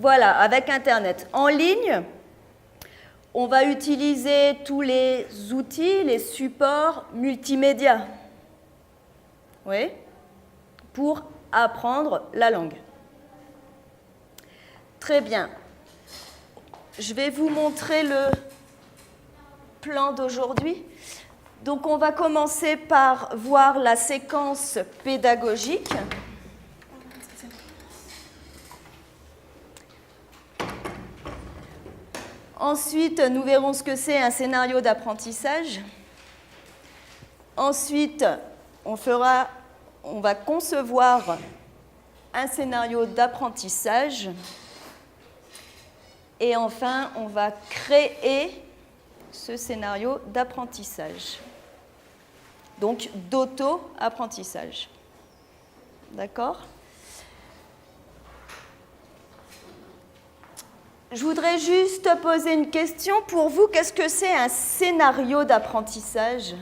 voilà, avec Internet. En ligne, on va utiliser tous les outils, les supports multimédia, oui, pour apprendre la langue. Très bien. Je vais vous montrer le plan d'aujourd'hui. Donc, on va commencer par voir la séquence pédagogique. Ensuite, nous verrons ce que c'est un scénario d'apprentissage. Ensuite, on va concevoir un scénario d'apprentissage. Et enfin, on va créer ce scénario d'apprentissage. Donc, d'auto-apprentissage. D'accord ? Je voudrais juste poser une question pour vous. Qu'est-ce que c'est un scénario d'apprentissage ?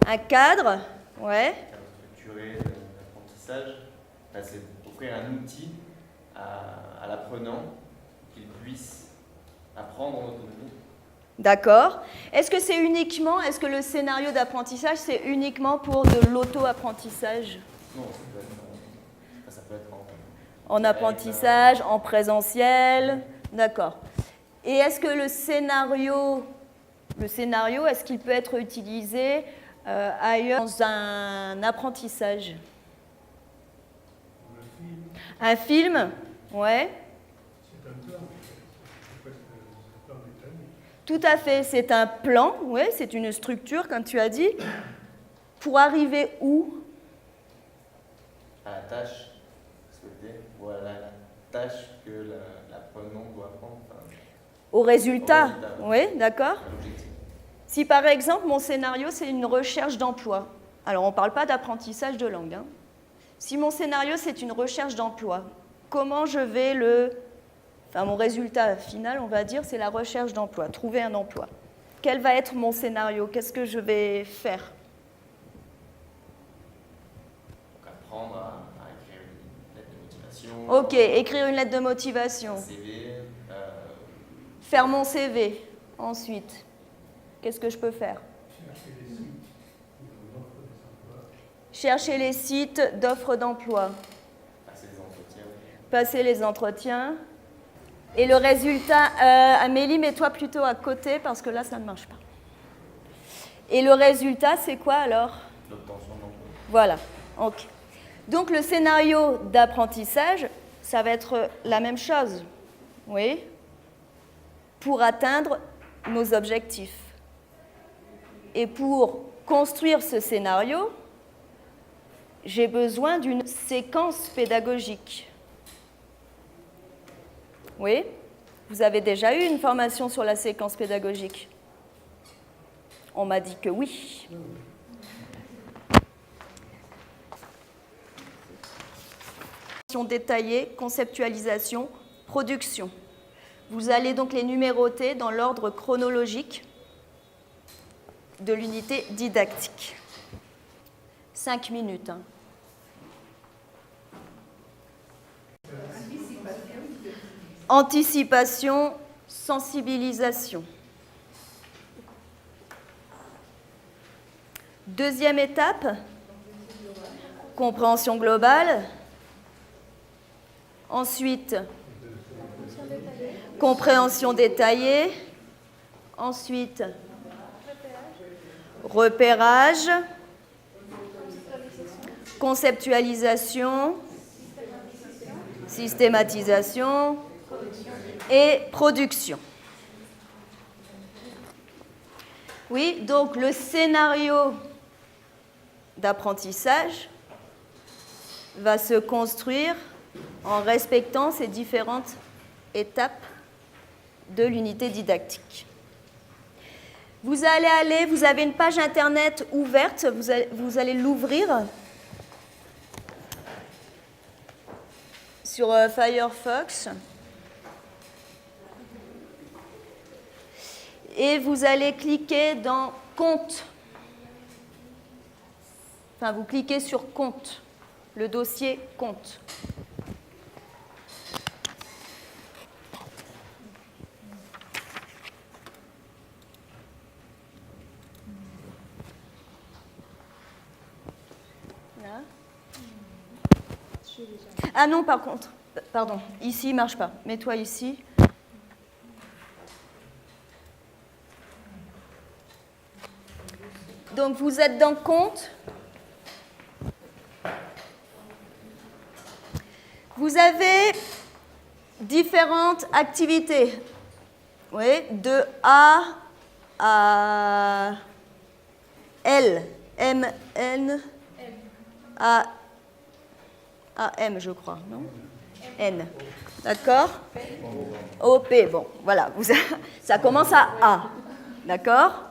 Un cadre, ouais. Un cadre structuré d'apprentissage, c'est offrir un outil à l'apprenant qu'il puisse apprendre en autonomie. D'accord. Est-ce que le scénario d'apprentissage, c'est uniquement pour de l'auto-apprentissage ? Non, ça peut être en apprentissage, en présentiel, d'accord. Et est-ce que le scénario, est-ce qu'il peut être utilisé ailleurs dans un apprentissage ? Un film, ouais. C'est un plan. Tout à fait, c'est un plan, oui, c'est une structure, comme tu as dit. Pour arriver où ? à la tâche souhaitée, ou à la tâche que l'apprenant doit apprendre. Au résultat, oui, d'accord. À l'objectif. Si par exemple, mon scénario, c'est une recherche d'emploi, alors on ne parle pas d'apprentissage de langue, hein. Si mon scénario, c'est une recherche d'emploi, comment je vais mon résultat final, on va dire, c'est la recherche d'emploi, trouver un emploi. Quel va être mon scénario ? Qu'est-ce que je vais faire ? Donc apprendre à écrire une lettre de motivation. Ok, écrire une lettre de motivation. Un CV. Faire mon CV. Ensuite, qu'est-ce que je peux faire ? Chercher les sites d'offres d'emploi. Passer les entretiens. Passer les entretiens. Et le résultat, Amélie, mets-toi plutôt à côté parce que là, ça ne marche pas. Et le résultat, c'est quoi alors ? L'obtention d'emploi. Voilà. Okay. Donc le scénario d'apprentissage, ça va être la même chose. Oui. Pour atteindre nos objectifs. Et pour construire ce scénario, j'ai besoin d'une séquence pédagogique. Oui, vous avez déjà eu une formation sur la séquence pédagogique ? On m'a dit que oui. Détaillée, conceptualisation, production. Vous allez donc les numéroter dans l'ordre chronologique de l'unité didactique. 5 minutes. Hein. Anticipation, sensibilisation. Deuxième étape, compréhension globale. Ensuite, compréhension détaillée. Ensuite, repérage. Conceptualisation. Systématisation. Et production. Oui, donc le scénario d'apprentissage va se construire en respectant ces différentes étapes de l'unité didactique. Vous avez une page Internet ouverte, vous allez l'ouvrir sur Firefox. Et vous allez cliquer dans Compte. Enfin, vous cliquez sur Compte, le dossier Compte. Ah non, par contre, pardon, ici, il ne marche pas. Mets-toi ici. Donc, vous êtes dans compte. Vous avez différentes activités. Oui, de A à L, M, N, A, M, je crois, non? N. D'accord? O, P. Bon, voilà. Ça commence à A. D'accord?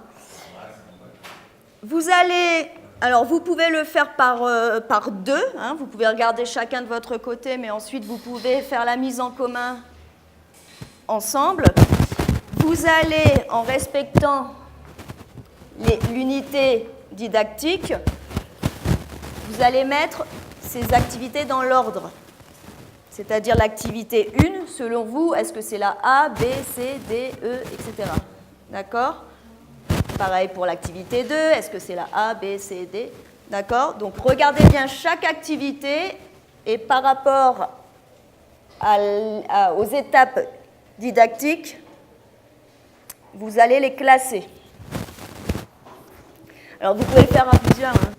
Vous allez... Alors, vous pouvez le faire par deux. Hein, vous pouvez regarder chacun de votre côté, mais ensuite, vous pouvez faire la mise en commun ensemble. Vous allez, en respectant l'unité didactique, vous allez mettre ces activités dans l'ordre. C'est-à-dire l'activité 1, selon vous, est-ce que c'est la A, B, C, D, E, etc. D'accord? Pareil pour l'activité 2, est-ce que c'est la A, B, C, D? D'accord? Donc regardez bien chaque activité et par rapport aux étapes didactiques, vous allez les classer. Alors vous pouvez le faire à plusieurs. Hein.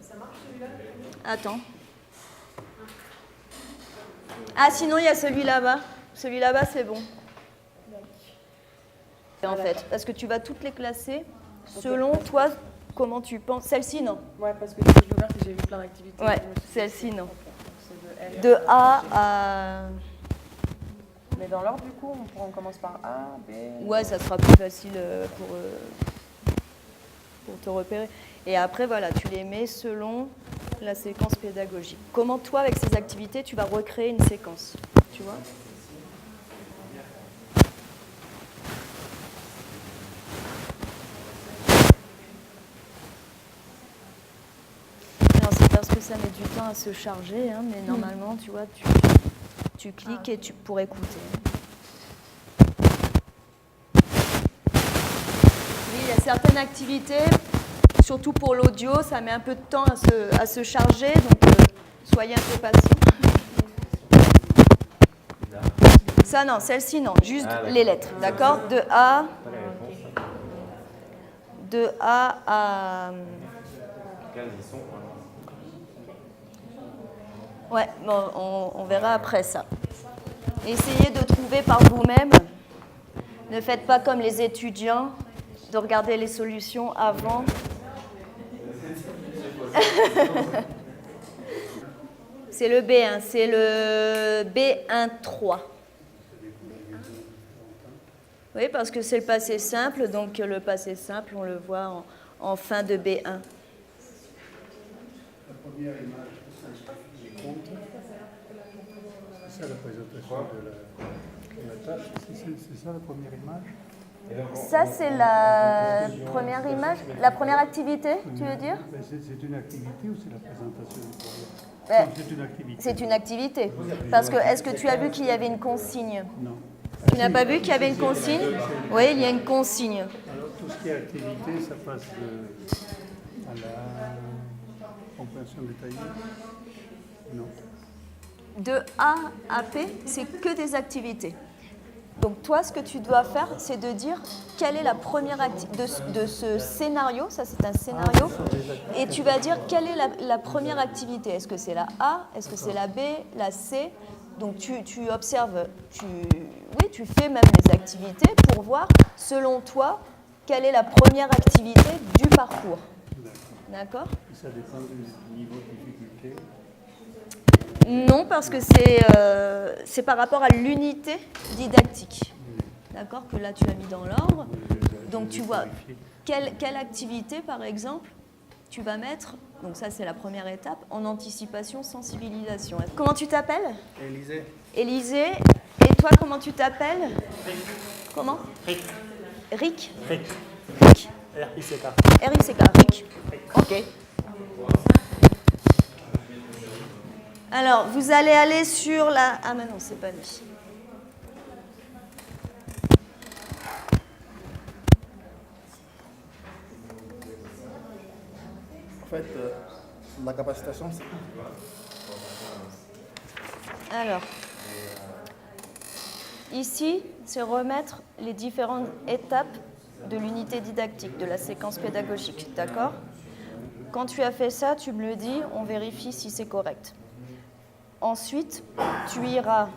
Ça marche celui-là? Attends. Ah, sinon il y a celui là-bas. Celui là-bas, c'est bon. En fait, parce que tu vas toutes les classer selon toi, comment tu penses. Celle-ci, non. Ouais, parce que je l'ai ouverte et j'ai vu plein d'activités. Ouais, celle-ci, non. C'est de A à... Mais dans l'ordre, du coup, on commence par A, B... Ouais, ça sera plus facile pour te repérer. Et après, voilà, tu les mets selon la séquence pédagogique. Comment toi, avec ces activités, tu vas recréer une séquence, tu vois? Alors, c'est parce que ça met du temps à se charger, hein, mais normalement, tu vois, tu cliques et tu pourrais écouter. Oui, il y a certaines activités, surtout pour l'audio, ça met un peu de temps à se charger, donc soyez un peu patient. Ça, non, celle-ci, non, juste les lettres, d'accord? De A à... Ouais, bon, on verra après ça. Essayez de trouver par vous-même. Ne faites pas comme les étudiants, de regarder les solutions avant. C'est le B1, c'est le B1-3. Oui, parce que c'est le passé simple, donc le passé simple, on le voit en fin de B1. La première image, c'est ça la présentation de la tâche, c'est ça la première image? Ça, c'est la première image, la première activité, tu veux dire? C'est une activité ou c'est la présentation du problème? C'est une activité. C'est une activité. Parce que, est-ce que tu as vu qu'il y avait une consigne? Non. Tu n'as pas vu qu'il y avait une consigne? Oui, il y a une consigne. Alors, tout ce qui est activité, ça passe à la compréhension détaillée? Non. De A à P, c'est que des activités. Donc toi, ce que tu dois faire, c'est de dire quelle est la première activité de ce scénario, ça c'est un scénario, et tu vas dire quelle est la première activité. Est-ce que c'est la A, est-ce que c'est la B, la C? Donc tu observes, tu fais même les activités pour voir, selon toi, quelle est la première activité du parcours. D'accord? Ça dépend du niveau de difficulté? Non, parce que c'est par rapport à l'unité didactique. D'accord? Que là, tu l'as mis dans l'ordre. Donc, tu vois quelle activité, par exemple, tu vas mettre, donc ça, c'est la première étape, en anticipation, sensibilisation. Comment tu t'appelles? Élisée. Élisée. Et toi, comment tu t'appelles? Comment? Rick. Rick? Rick. Rick. R-I-C-K. R-I-C-K. Rick. Ok. Alors, vous allez aller sur la... Ah, mais non, c'est pas lui. En fait, la capacitation, c'est Alors, ici, c'est remettre les différentes étapes de l'unité didactique, de la séquence pédagogique, d'accord? Quand tu as fait ça, tu me le dis, on vérifie si c'est correct. Ensuite, tu iras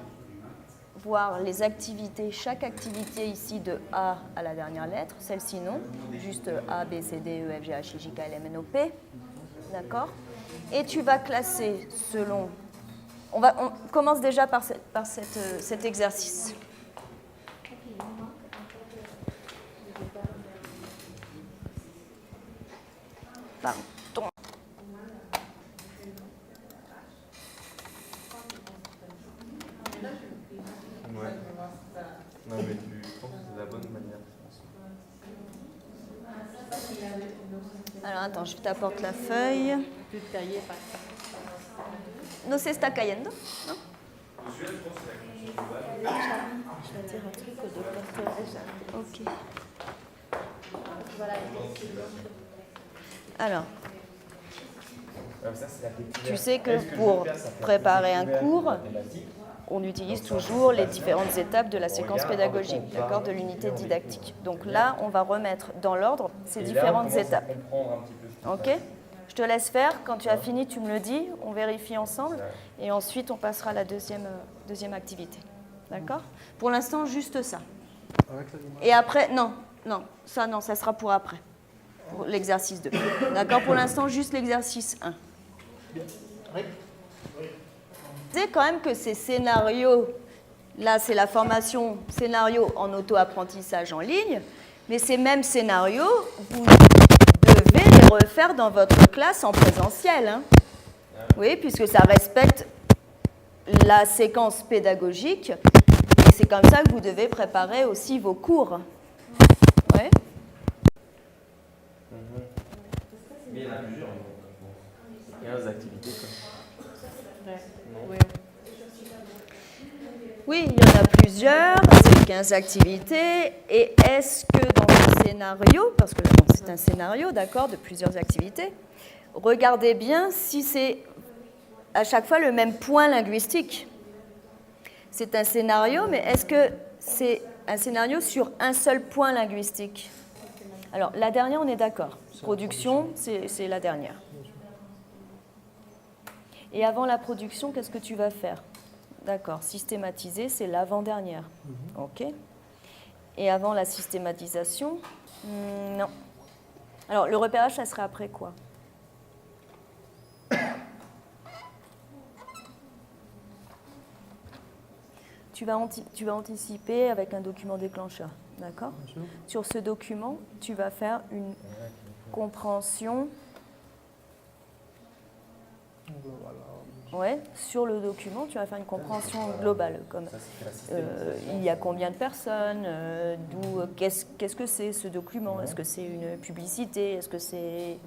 voir les activités, chaque activité ici de A à la dernière lettre, celle-ci non, juste A, B, C, D, E, F, G, H, I, J, K, L, M, N, O, P, d'accord? Et tu vas classer selon... On commence déjà par cet exercice. Pardon. Ouais. Non, mais tu penses que c'est la bonne manière. Alors attends, je t'apporte la feuille. No se está cayendo, ¿no? Je vais dire un truc au docteur. Ok. Alors, tu sais que pour préparer un cours, on utilise toujours les différentes étapes de la séquence pédagogique, d'accord, de l'unité didactique. Donc là, on va remettre dans l'ordre ces différentes étapes. Ok ? Je te laisse faire. Quand tu as fini, tu me le dis. On vérifie ensemble. Et ensuite, on passera à la deuxième activité. D'accord ? Pour l'instant, juste ça. Et après, non, ça sera pour après. Pour l'exercice 2. D'accord ? Pour l'instant, juste l'exercice 1. Tu sais quand même que ces scénarios, là, c'est la formation scénario en auto-apprentissage en ligne, mais ces mêmes scénarios, vous devez les refaire dans votre classe en présentiel. Hein. Oui, puisque ça respecte la séquence pédagogique, et c'est comme ça que vous devez préparer aussi vos cours. Oui. Mais il y en a plusieurs. 15 activités comme ça. Oui, il y en a plusieurs, c'est 15 activités. Et est-ce que dans ce scénario, parce que bon, c'est un scénario, d'accord, de plusieurs activités, regardez bien si c'est à chaque fois le même point linguistique. C'est un scénario, mais est-ce que c'est un scénario sur un seul point linguistique? Alors, la dernière, on est d'accord. Production, c'est la dernière. Et avant la production, qu'est-ce que tu vas faire? D'accord, systématiser, c'est l'avant-dernière. OK. Et avant la systématisation, non. Alors, le repérage, ça serait après quoi? Tu vas anticiper avec un document déclencheur, d'accord? Sur ce document, tu vas faire une compréhension. Ouais, sur le document, tu vas faire une compréhension globale. Comme il y a combien de personnes, qu'est-ce que c'est ce document? Est-ce que c'est une publicité? Est-ce que c'est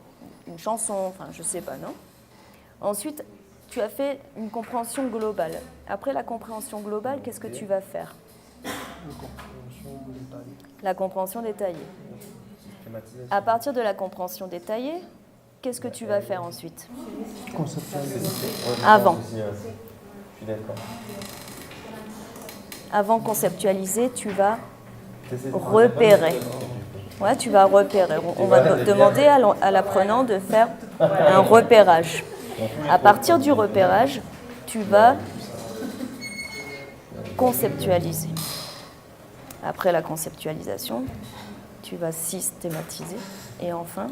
une chanson? Enfin, je sais pas, non? Ensuite, tu as fait une compréhension globale. Après la compréhension globale, qu'est-ce que tu vas faire? La compréhension détaillée. À partir de la compréhension détaillée, qu'est-ce que tu vas faire ensuite? Avant. Je suis d'accord. Avant conceptualiser, tu vas repérer. Ouais, tu vas repérer. On va demander à l'apprenant de faire un repérage. À partir du repérage, tu vas conceptualiser. Après la conceptualisation, tu vas systématiser. Et enfin,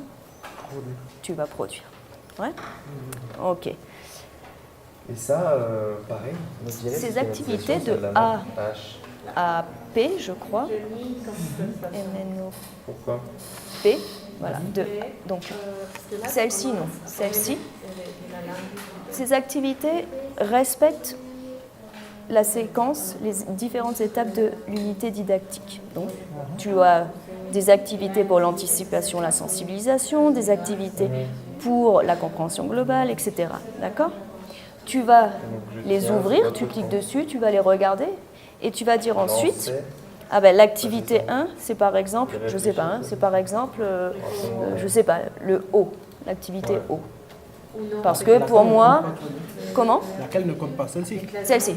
tu vas produire. Ouais? Ok. Et ça, pareil, ces activités de A à P, je crois. MNO. Pourquoi? P, voilà. Donc, celle-ci, non. Celle-ci. Ces activités respectent la séquence, les différentes étapes de l'unité didactique. Donc, tu as des activités pour l'anticipation, la sensibilisation, des activités pour la compréhension globale, etc. D'accord? Tu vas les ouvrir, tu cliques dessus, tu vas les regarder et tu vas dire ensuite, ah ben l'activité 1, c'est par exemple, je sais pas, c'est par exemple, je sais pas, le O, l'activité O. Parce que pour moi, comment? Laquelle ne compte pas, celle-ci. Celle-ci,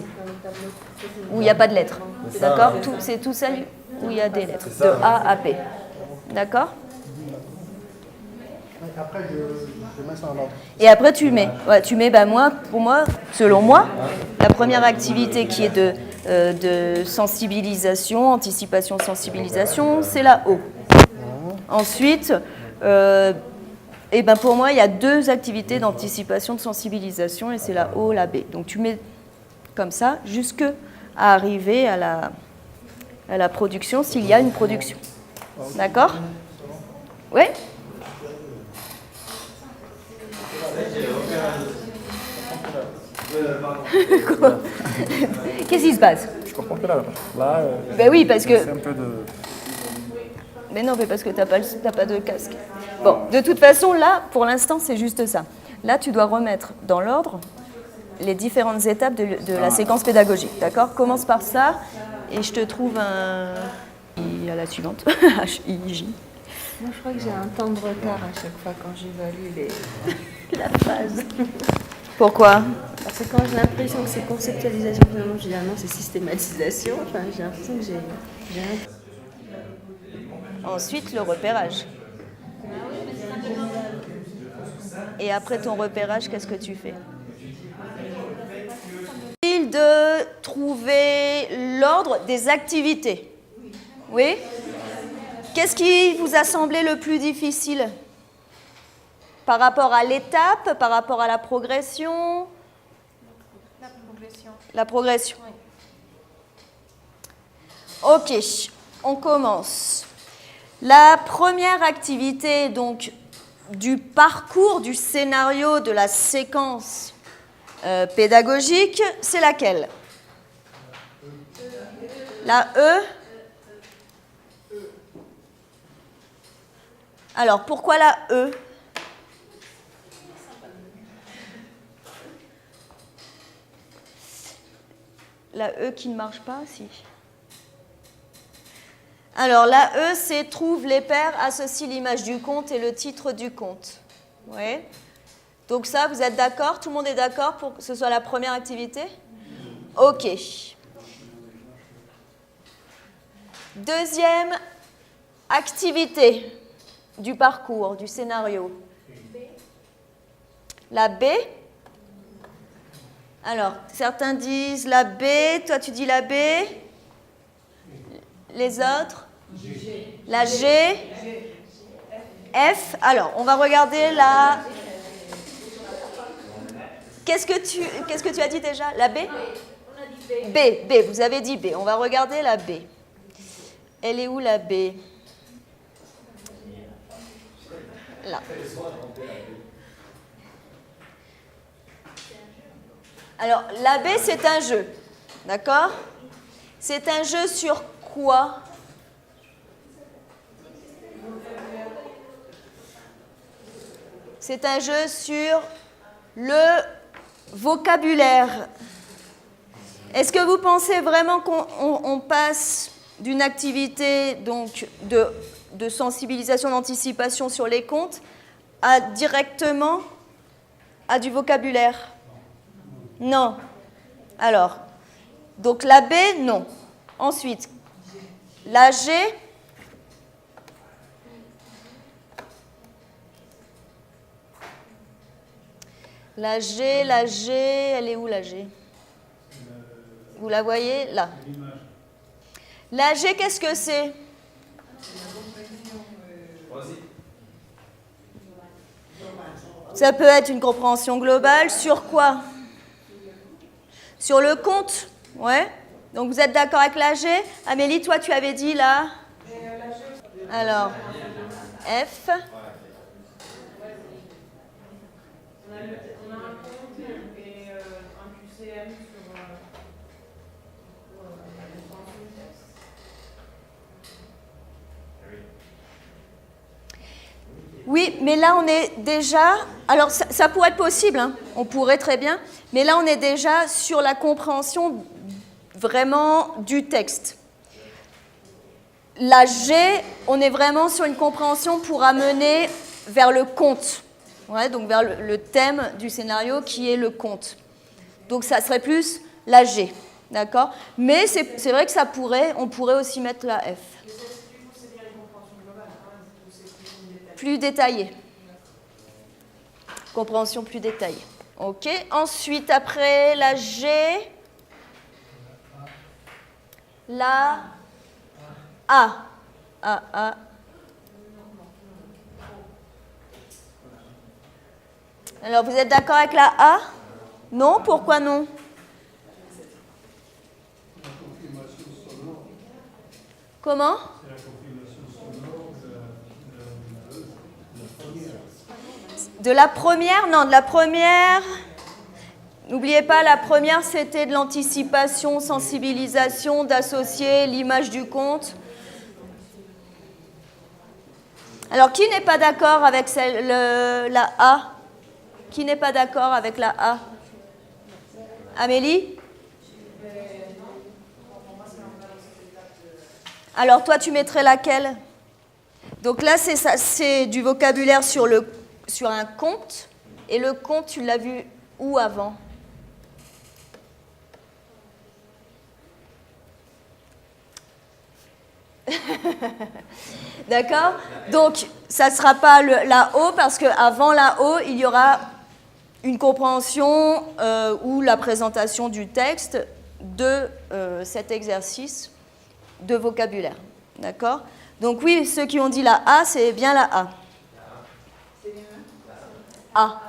où il n'y a pas de lettres. D'accord? C'est tout celle où il y a des lettres, de A à P. D'accord? Après, je mets ça en ordre. Et après, tu mets, pour moi, selon moi, la première activité qui est de sensibilisation, anticipation, sensibilisation, c'est la O. Ensuite, pour moi, il y a 2 activités d'anticipation, de sensibilisation, et c'est la O, la B. Donc tu mets comme ça, jusqu'à arriver à la production, s'il y a une production. D'accord? Oui? Qu'est-ce qui se passe? Je comprends que là, Ben oui, parce que... c'est un peu de... Mais non, mais parce que t'as pas de casque. Bon, de toute façon, là, pour l'instant, c'est juste ça. Là, tu dois remettre dans l'ordre les différentes étapes de la séquence pédagogique. D'accord? Commence par ça, et je te trouve à la suivante. H-I-J. Moi, je crois que j'ai un temps de retard à chaque fois quand j'évalue La phase. Pourquoi? Parce que quand j'ai l'impression que c'est conceptualisation, finalement, je dis ah non, c'est systématisation. Enfin, j'ai l'impression que j'ai un... Ensuite, le repérage. Et après ton repérage, qu'est-ce que tu fais? De trouver l'ordre des activités. Oui? Qu'est-ce qui vous a semblé le plus difficile? Par rapport à l'étape, par rapport à la progression? La progression. La progression. Oui. Ok, on commence. La première activité, donc, du parcours, du scénario, de la séquence pédagogique, c'est laquelle? La E. Alors, pourquoi la E? La E qui ne marche pas, si. Alors, la E, c'est trouve les paires, associe l'image du conte et le titre du conte. Oui. Donc ça, vous êtes d'accord? Tout le monde est d'accord pour que ce soit la première activité? Ok. Deuxième activité du parcours, du scénario. La B. Alors, certains disent la B, toi tu dis la B. Les autres? La G. F. Alors, on va regarder la... Qu'est-ce que tu as dit déjà? La B? On a dit B. B, vous avez dit B. On va regarder la B. Elle est où la B? Là. Alors, la B, c'est un jeu. D'accord? C'est un jeu sur quoi? C'est un jeu sur le vocabulaire. Est-ce que vous pensez vraiment qu'on passe d'une activité donc de sensibilisation, d'anticipation sur les contes directement à du vocabulaire? Non. Alors, donc la B, non. Ensuite, la G. La G, elle est où la G? Vous la voyez? Là. La G, qu'est-ce que c'est? Ça peut être une compréhension globale sur quoi? Sur le conte? Ouais. Donc vous êtes d'accord avec la G? Amélie, toi tu avais dit là? Alors, F. On a un compte et un QCM sur Oui, mais là on est déjà... Alors ça pourrait être possible, hein, on pourrait très bien, mais là on est déjà sur la compréhension vraiment du texte. La G, on est vraiment sur une compréhension pour amener vers le conte. Ouais, donc vers le thème du scénario qui est le conte. Donc ça serait plus la G, d'accord? Mais c'est vrai que on pourrait aussi mettre la F. Plus détaillée. Compréhension plus détaillée. Ok. Ensuite, après la G, la A. A. Alors, vous êtes d'accord avec la A? Non? Pourquoi non? Comment? De la première? Non, de la première. N'oubliez pas, la première, c'était de l'anticipation, sensibilisation, d'associer l'image du conte. Alors, qui n'est pas d'accord avec la A? Qui n'est pas d'accord avec la A? Amélie? Alors, toi, tu mettrais laquelle? Donc là, c'est du vocabulaire sur un conte. Et le conte, tu l'as vu où avant? D'accord? Donc, ça ne sera pas la O, parce qu'avant la O, il y aura une compréhension ou la présentation du texte de cet exercice de vocabulaire. D'accord? Donc oui, ceux qui ont dit la A, c'est bien la A. A.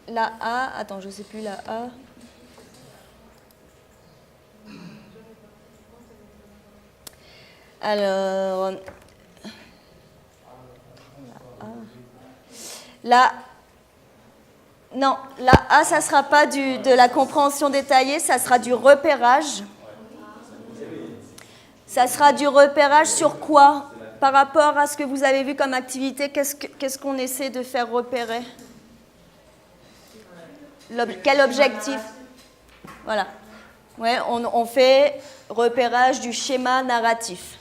La A, attends, je ne sais plus la A. Alors, non, la A, ça ne sera pas de la compréhension détaillée, ça sera du repérage. Ça sera du repérage sur quoi? Par rapport à ce que vous avez vu comme activité, qu'est-ce qu'on essaie de faire repérer? Quel objectif? Voilà. Ouais, on fait repérage du schéma narratif.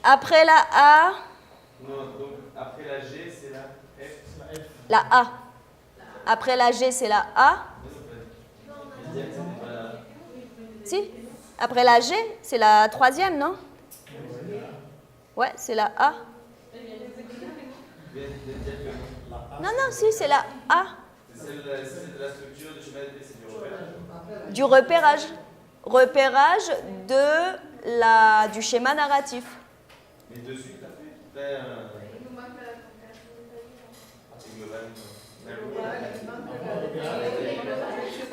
Après la A. Non, donc après la G, c'est la F. La A. Après la G, c'est la A. Si. Après la G, c'est la troisième, non? Ouais, c'est la A. Non, si, c'est la A. C'est de la structure du schéma, c'est du repérage. Du repérage. Repérage du schéma narratif. Mais dessus, tu as fait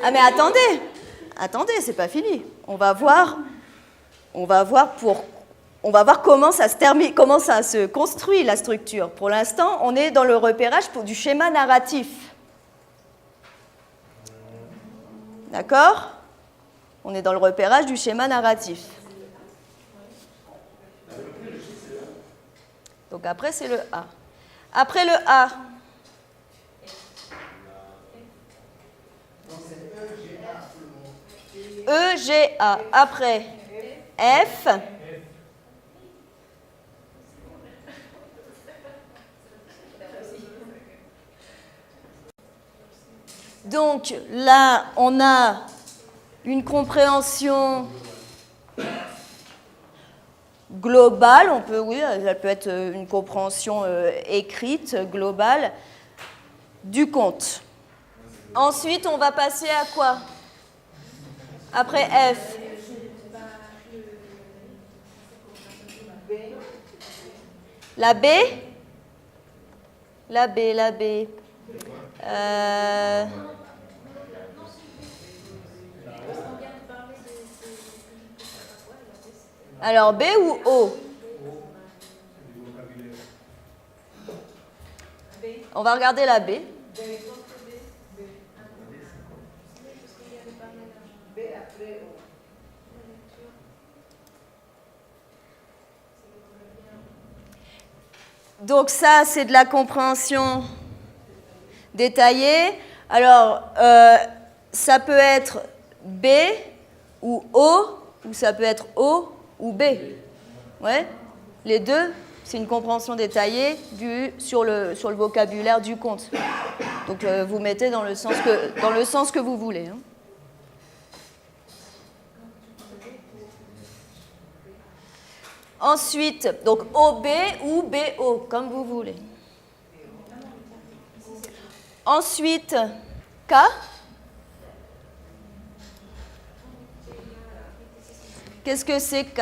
Ah mais attendez, c'est pas fini. On va voir comment ça se termine, comment ça se construit la structure. Pour l'instant, on est dans le repérage du schéma narratif. D'accord? On est dans le repérage du schéma narratif. Donc après, c'est le A. Après le A. E, G, A. Après F. Donc là, on a une compréhension globale, elle peut être une compréhension écrite, globale, du conte. Ensuite, on va passer à quoi? Après F. La B. Alors, B ou O? On va regarder la B. Donc ça, c'est de la compréhension détaillée. Alors, ça peut être B ou O, ou ça peut être O ou B. Ouais. Les deux, c'est une compréhension détaillée sur le vocabulaire du conte. Donc vous mettez dans le sens que vous voulez. Hein. Ensuite, donc OB ou BO, comme vous voulez. Ensuite, K. Qu'est-ce que c'est K?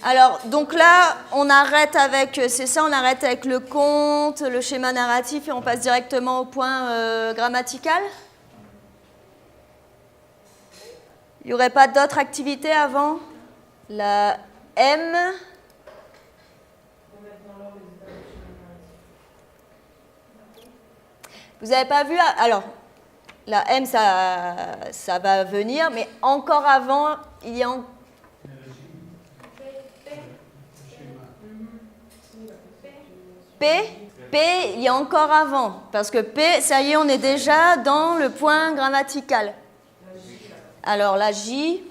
Alors, donc là, on arrête avec le conte, le schéma narratif et on passe directement au point grammatical. Il n'y aurait pas d'autres activités avant? La M. Vous n'avez pas vu? Alors, la M, ça va venir, mais encore avant, il y a... P, il y a encore avant, parce que P, ça y est, on est déjà dans le point grammatical. Alors la J.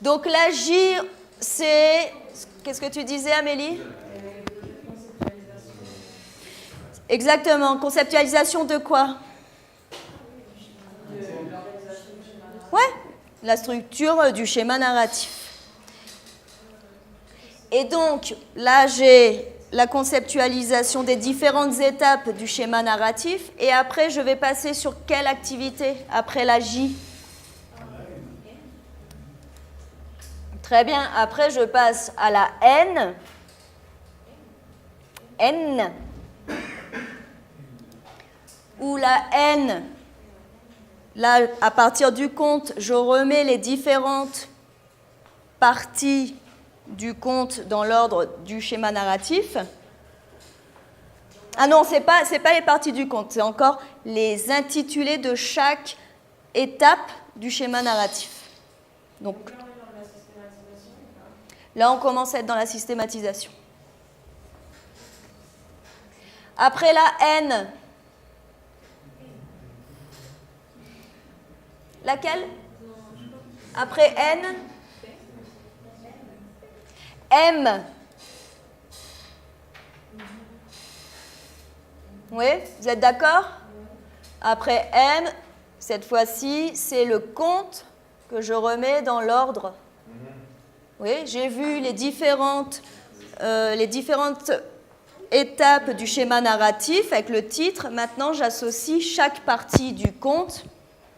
Donc la J, c'est... Qu'est-ce que tu disais, Amélie? Exactement. Conceptualisation de quoi? Ouais, la structure du schéma narratif. Et donc, là, j'ai la conceptualisation des différentes étapes du schéma narratif. Et après, je vais passer sur quelle activité après la J? Très bien. Après, je passe à la N. N. Où la N, là, à partir du conte, je remets les différentes parties du conte dans l'ordre du schéma narratif. Ah non, c'est pas les parties du conte, c'est encore les intitulés de chaque étape du schéma narratif. Donc, là, on commence à être dans la systématisation. Après la N, laquelle? Après N, M. Oui, vous êtes d'accord? Après M, cette fois-ci, c'est le conte que je remets dans l'ordre. Oui, j'ai vu les différentes étapes du schéma narratif avec le titre. Maintenant, j'associe chaque partie du conte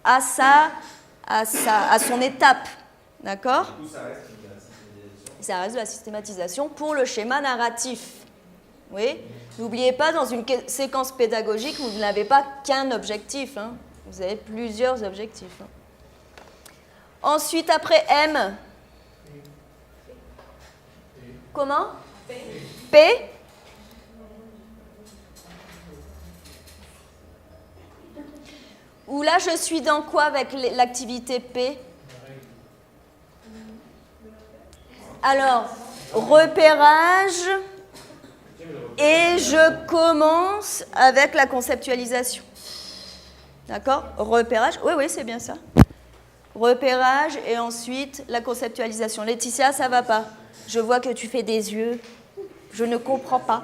à son étape. D'accord? Ça reste de la systématisation pour le schéma narratif. Oui. N'oubliez pas, dans une séquence pédagogique, vous n'avez pas qu'un objectif. Hein. Vous avez plusieurs objectifs. Hein. Ensuite, après M. Comment? P. Où là, je suis dans quoi avec l'activité P? Alors, repérage, et je commence avec la conceptualisation. D'accord? Repérage, oui, c'est bien ça. Repérage et ensuite la conceptualisation. Laetitia, ça va pas? Je vois que tu fais des yeux. Je ne comprends pas.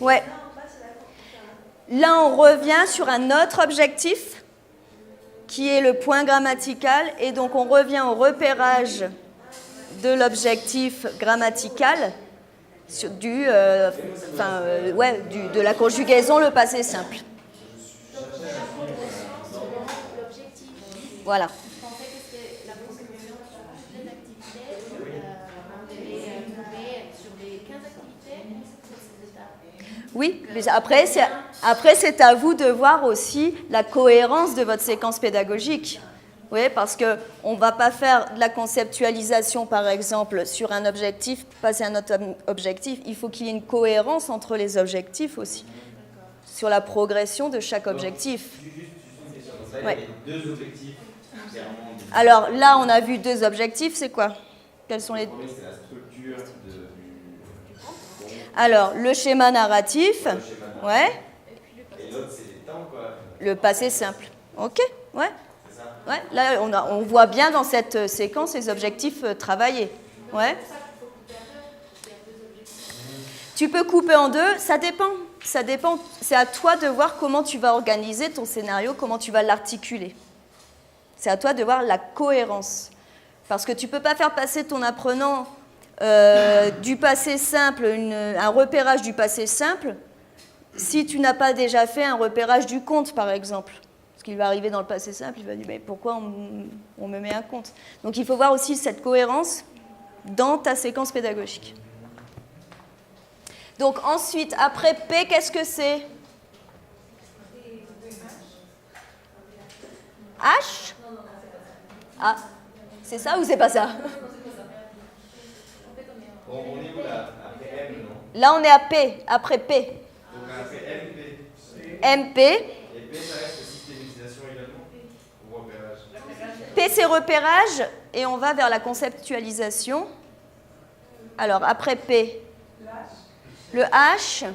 Ouais. Là, on revient sur un autre objectif qui est le point grammatical. Et donc, on revient au repérage de l'objectif grammatical de la conjugaison, le passé simple. Voilà. Oui, mais après, c'est à vous de voir aussi la cohérence de votre séquence pédagogique. Oui, parce qu'on ne va pas faire de la conceptualisation, par exemple, sur un objectif, passer à un autre objectif. Il faut qu'il y ait une cohérence entre les objectifs aussi, sur la progression de chaque objectif. Juste une question. Donc là, il y Ouais. avait deux objectifs clairement. Alors là, on a vu deux objectifs, c'est quoi? Quels sont les... Le premier, c'est la structure du Alors, le schéma narratif, schéma. ouais, Et l'autre, c'est les temps, quoi. le passé simple. Ok, ouais. C'est ça? Ouais, là, on voit bien dans cette séquence les objectifs travaillés. Ouais. Tu peux couper en deux, ça dépend. Ça dépend. C'est à toi de voir comment tu vas organiser ton scénario, comment tu vas l'articuler. C'est à toi de voir la cohérence. Parce que tu ne peux pas faire passer ton apprenant du passé simple, un repérage du passé simple, si tu n'as pas déjà fait un repérage du conte, par exemple. Parce qu'il va arriver dans le passé simple, il va dire mais pourquoi on me met un conte? Donc il faut voir aussi cette cohérence dans ta séquence pédagogique. Donc ensuite, après P, qu'est-ce que c'est? H? Ah, c'est ça ou c'est pas ça? Bon, on est où là? Après M, non? Là, on est à P, après P. Donc après MP. MP. Et P, ça reste systématisation également? Ou repérage? P, c'est repérage, et on va vers la conceptualisation. Alors, après P, le H.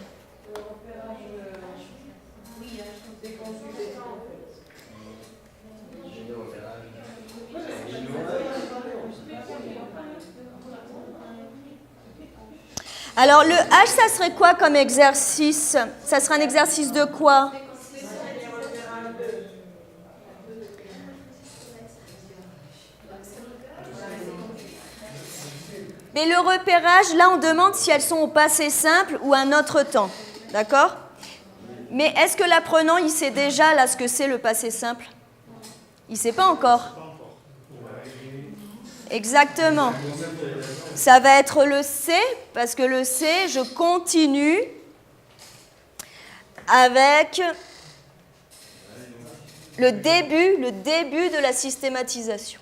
Alors, le H, ça serait quoi comme exercice? Ça serait un exercice de quoi? Mais le repérage, là, on demande si elles sont au passé simple ou à un autre temps. D'accord? Mais est-ce que l'apprenant, il sait déjà là ce que c'est le passé simple? Il ne sait pas encore. Exactement. Ça va être le C, parce que le C, je continue avec le début de la systématisation.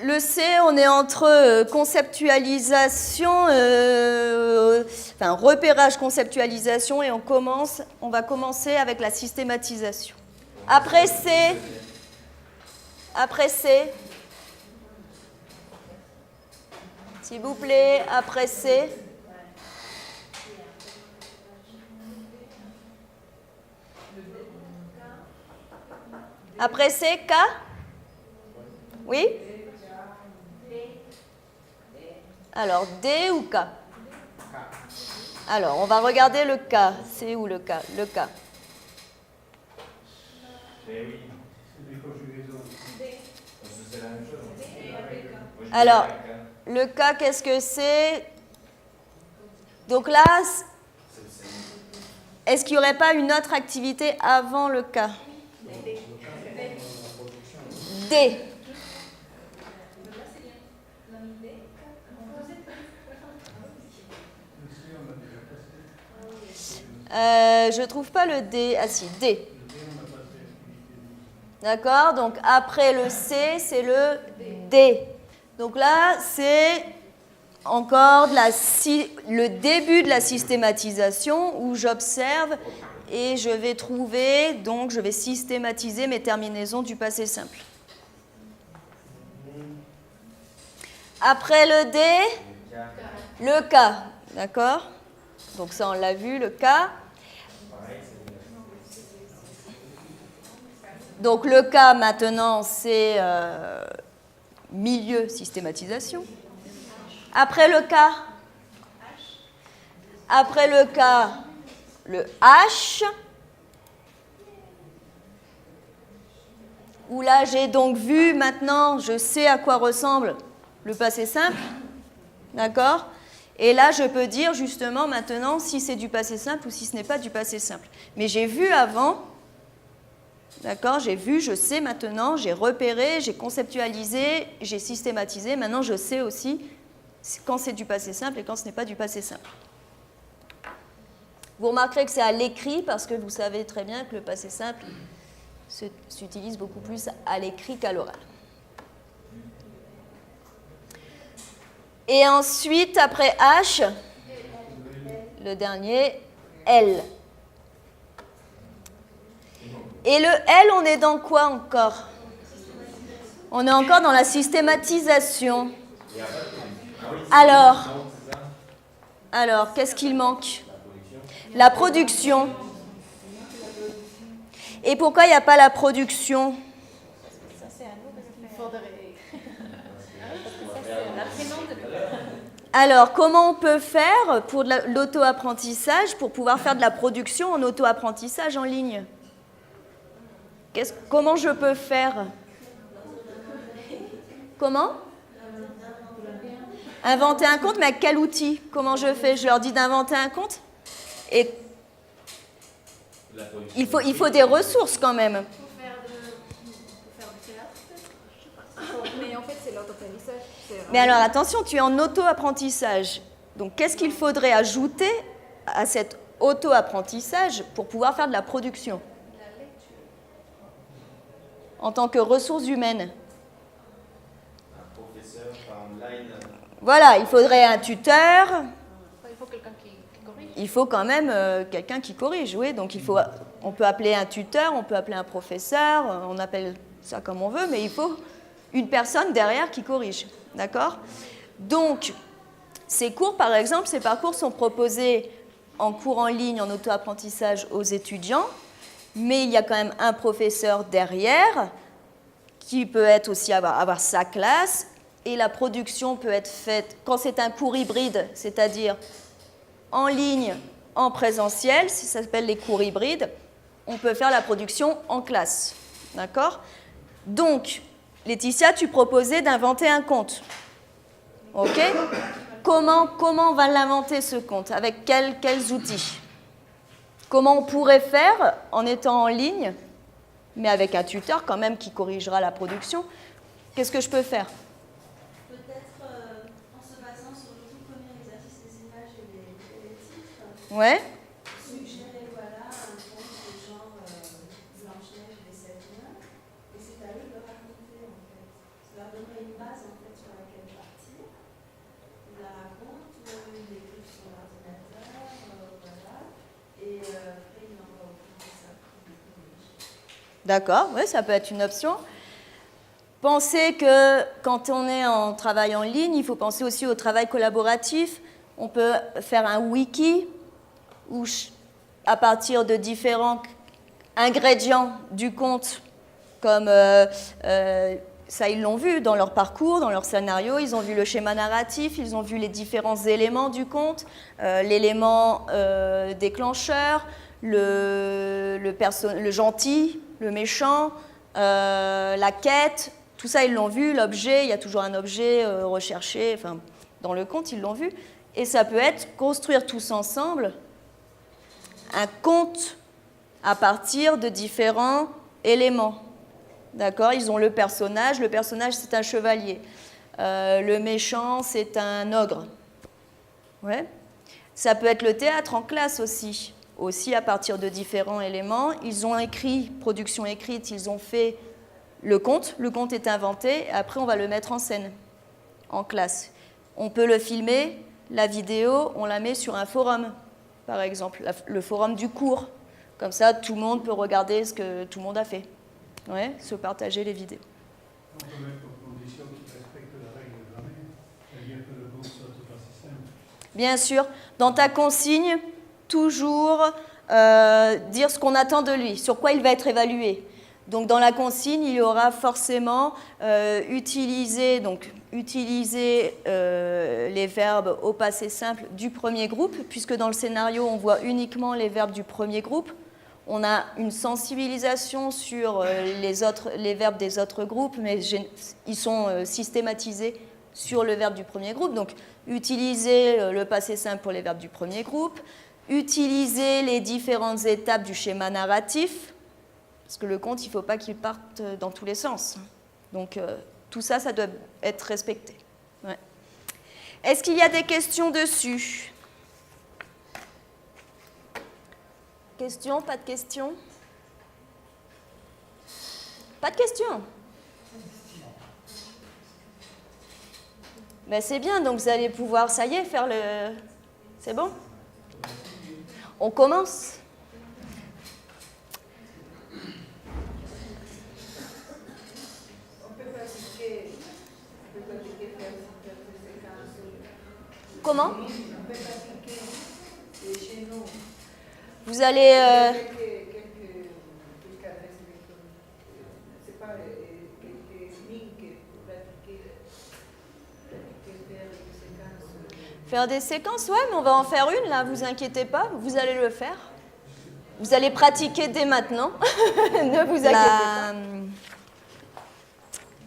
Le C, on est entre conceptualisation, repérage, conceptualisation, et on va commencer avec la systématisation. Après C, s'il vous plaît, après C. Après C, K? Oui? Alors, D ou K? Alors, on va regarder le K. C'est où le K? Le K. C'est la même chose. Alors, le K, qu'est-ce que c'est? Donc là, est-ce qu'il n'y aurait pas une autre activité avant le K? D. Je ne trouve pas le D. Ah si, D. D'accord? Donc après le C, c'est le D. Donc là, c'est encore le début de la systématisation où j'observe et je vais trouver, donc je vais systématiser mes terminaisons du passé simple. Après le D, le K. D'accord? Donc ça, on l'a vu, le K. Donc le K, maintenant, c'est milieu systématisation. Après le K, le H, où là, j'ai donc vu, maintenant, je sais à quoi ressemble le passé simple. D'accord? Et là, je peux dire justement maintenant si c'est du passé simple ou si ce n'est pas du passé simple. Mais j'ai vu avant, d'accord, j'ai vu, je sais maintenant, j'ai repéré, j'ai conceptualisé, j'ai systématisé. Maintenant, je sais aussi quand c'est du passé simple et quand ce n'est pas du passé simple. Vous remarquerez que c'est à l'écrit parce que vous savez très bien que le passé simple, s'utilise beaucoup plus à l'écrit qu'à l'oral. Et ensuite, après H, le dernier, L. Et le L, on est dans quoi encore? On est encore dans la systématisation. Alors, qu'est-ce qu'il manque? La production. Et pourquoi il n'y a pas la production? Alors, comment on peut faire pour l'auto-apprentissage, pour pouvoir faire de la production en auto-apprentissage en ligne? Comment je peux faire? Comment? Inventer un compte, mais avec quel outil? Comment je fais? Je leur dis d'inventer un compte? Et il faut des ressources quand même. Mais en fait, c'est l'auto-apprentissage. Mais alors attention, tu es en auto-apprentissage. Donc qu'est-ce qu'il faudrait ajouter à cet auto-apprentissage pour pouvoir faire de la production? En tant que ressources humaines. Un professeur online. Voilà, il faudrait un tuteur. Il faut quelqu'un qui corrige. Il faut quand même quelqu'un qui corrige, oui. Donc on peut appeler un tuteur, on peut appeler un professeur, on appelle ça comme on veut, mais il faut une personne derrière qui corrige, d'accord? Donc, ces cours, par exemple, ces parcours sont proposés en cours en ligne, en auto-apprentissage aux étudiants, mais il y a quand même un professeur derrière qui peut être aussi avoir sa classe, et la production peut être faite quand c'est un cours hybride, c'est-à-dire en ligne, en présentiel, ça s'appelle les cours hybrides, on peut faire la production en classe, d'accord? Donc, Laetitia, tu proposais d'inventer un compte, ok? Comment on va l'inventer ce compte? Avec quels outils? Comment on pourrait faire en étant en ligne, mais avec un tuteur quand même qui corrigera la production? Qu'est-ce que je peux faire? Peut-être en se basant sur le tout premier exercice des images et les titres. Ouais. Suggérer voilà, un compte de genre Blanche-Neige et les 7 nains. Et c'est à eux de raconter en fait. Ça leur donnerait une base en fait sur laquelle partir. Ils la racontent, ils l'écrivent sur l'ordinateur, voilà. Et après ils l'envoient au professeur. D'accord, oui, ça peut être une option. Pensez que quand on est en travail en ligne, il faut penser aussi au travail collaboratif. On peut faire un wiki où, à partir de différents ingrédients du conte, comme ça ils l'ont vu dans leur parcours, dans leur scénario, ils ont vu le schéma narratif, ils ont vu les différents éléments du conte, l'élément déclencheur, le gentil, le méchant, la quête, tout ça ils l'ont vu, l'objet, il y a toujours un objet recherché, enfin, dans le conte ils l'ont vu, et ça peut être construire tous ensemble un conte à partir de différents éléments. D'accord? Ils ont le personnage c'est un chevalier, le méchant c'est un ogre. Ouais. Ça peut être le théâtre en classe aussi à partir de différents éléments. Ils ont écrit, production écrite, ils ont fait le conte est inventé, et après on va le mettre en scène, en classe. On peut le filmer, la vidéo, on la met sur un forum, par exemple, le forum du cours. Comme ça, tout le monde peut regarder ce que tout le monde a fait. Ouais, se partager les vidéos. On peut mettre comme condition qu'ils respectent la règle de grammaire, c'est-à-dire que le compte soit tout aussi simple. Bien sûr, dans ta consigne, toujours dire ce qu'on attend de lui, sur quoi il va être évalué. Donc dans la consigne, il y aura forcément utiliser les verbes au passé simple du premier groupe, puisque dans le scénario, on voit uniquement les verbes du premier groupe. On a une sensibilisation sur les verbes des autres groupes, mais ils sont systématisés sur le verbe du premier groupe. Donc, utiliser le passé simple pour les verbes du premier groupe, utiliser les différentes étapes du schéma narratif, parce que le conte, il ne faut pas qu'il parte dans tous les sens. Donc, tout ça, ça doit être respecté. Ouais. Est-ce qu'il y a des questions dessus ? Questions, pas de questions? Pas de questions? Ben c'est bien, donc vous allez pouvoir, ça y est, faire le... C'est bon? On commence. Comment? Vous allez... Faire des séquences, ouais, mais on va en faire une, là, vous inquiétez pas, vous allez le faire. Vous allez pratiquer dès maintenant, ne vous inquiétez pas.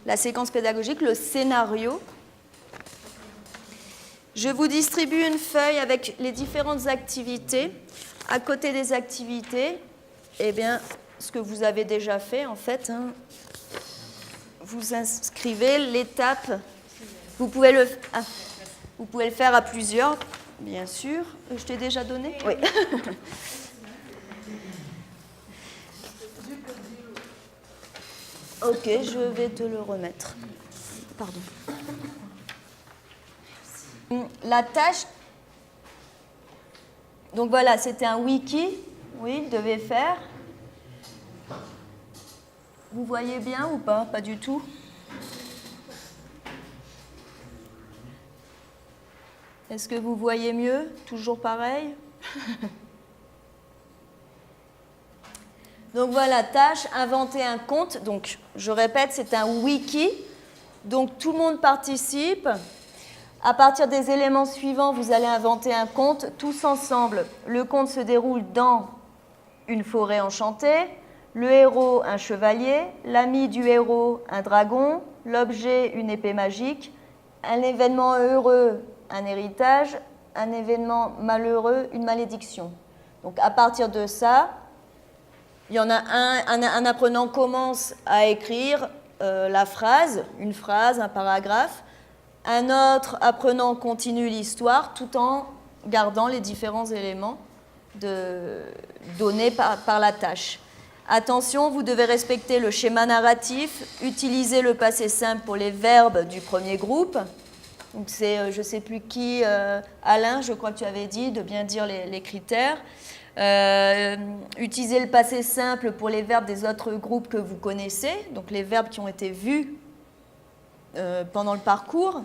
La séquence pédagogique, le scénario. Je vous distribue une feuille avec les différentes activités. À côté des activités, eh bien, ce que vous avez déjà fait, en fait, hein, vous inscrivez l'étape. Vous pouvez le faire à plusieurs, bien sûr. Je t'ai déjà donné? Oui. Ok, je vais te le remettre. Pardon. La tâche. Donc voilà, c'était un wiki. Oui, il devait faire. Vous voyez bien ou pas? Pas du tout. Est-ce que vous voyez mieux? Toujours pareil? Donc voilà, tâche, inventer un compte. Donc, je répète, c'est un wiki. Donc, tout le monde participe. À partir des éléments suivants, vous allez inventer un conte tous ensemble. Le conte se déroule dans une forêt enchantée. Le héros, un chevalier. L'ami du héros, un dragon. L'objet, une épée magique. Un événement heureux, un héritage. Un événement malheureux, une malédiction. Donc, à partir de ça, il y en a un apprenant commence à écrire la phrase, une phrase, un paragraphe. Un autre apprenant continue l'histoire tout en gardant les différents éléments donnés par la tâche. Attention, vous devez respecter le schéma narratif, utiliser le passé simple pour les verbes du premier groupe. Donc c'est, je ne sais plus qui, Alain, je crois que tu avais dit, de bien dire les critères. Utilisez le passé simple pour les verbes des autres groupes que vous connaissez, donc les verbes qui ont été vus pendant le parcours.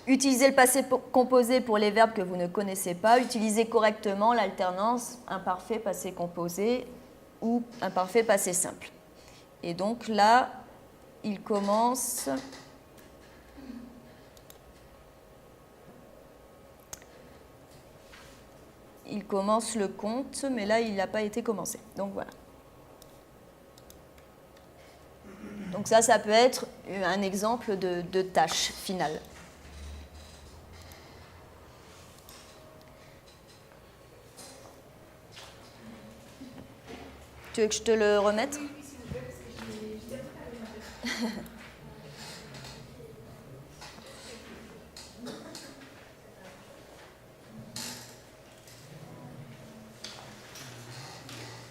Utilisez le passé composé pour les verbes que vous ne connaissez pas. Utilisez correctement l'alternance imparfait passé composé ou imparfait passé simple. Et donc là, il commence... Il commence le conte, mais là, il n'a pas été commencé. Donc voilà. Donc ça peut être un exemple de tâche finale. Tu veux que je te le remette?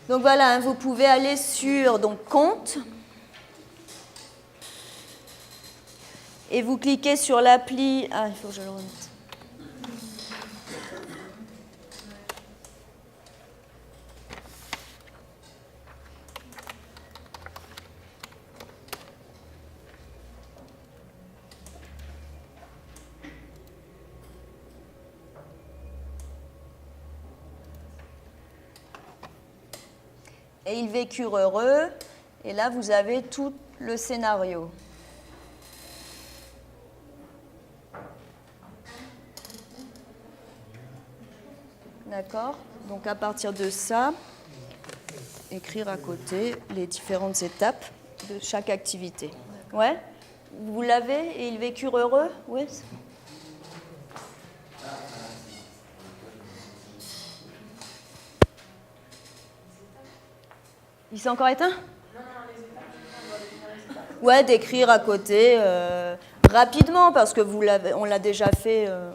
Donc voilà, hein, vous pouvez aller sur compte et vous cliquez sur l'appli. Ah, il faut que je le remette. Et ils vécurent heureux, et là vous avez tout le scénario. D'accord? Donc à partir de ça, écrire à côté les différentes étapes de chaque activité. Ouais? Vous l'avez? Et ils vécurent heureux? Oui? Il s'est encore éteint? Ouais, d'écrire à côté rapidement, parce que on l'a déjà fait. Hein.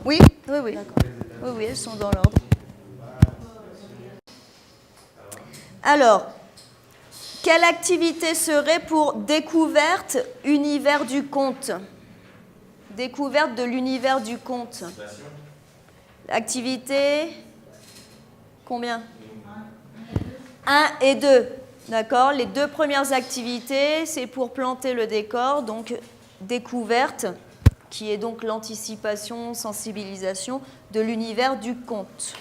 Oui, oui, oui. Oui, oui, elles sont dans l'ordre. Alors, quelle activité serait pour découverte univers du conte? Découverte de l'univers du conte. Activité, combien? 1 et 2. D'accord? Les 2 premières activités, c'est pour planter le décor, donc découverte, qui est donc l'anticipation, sensibilisation de l'univers du conte.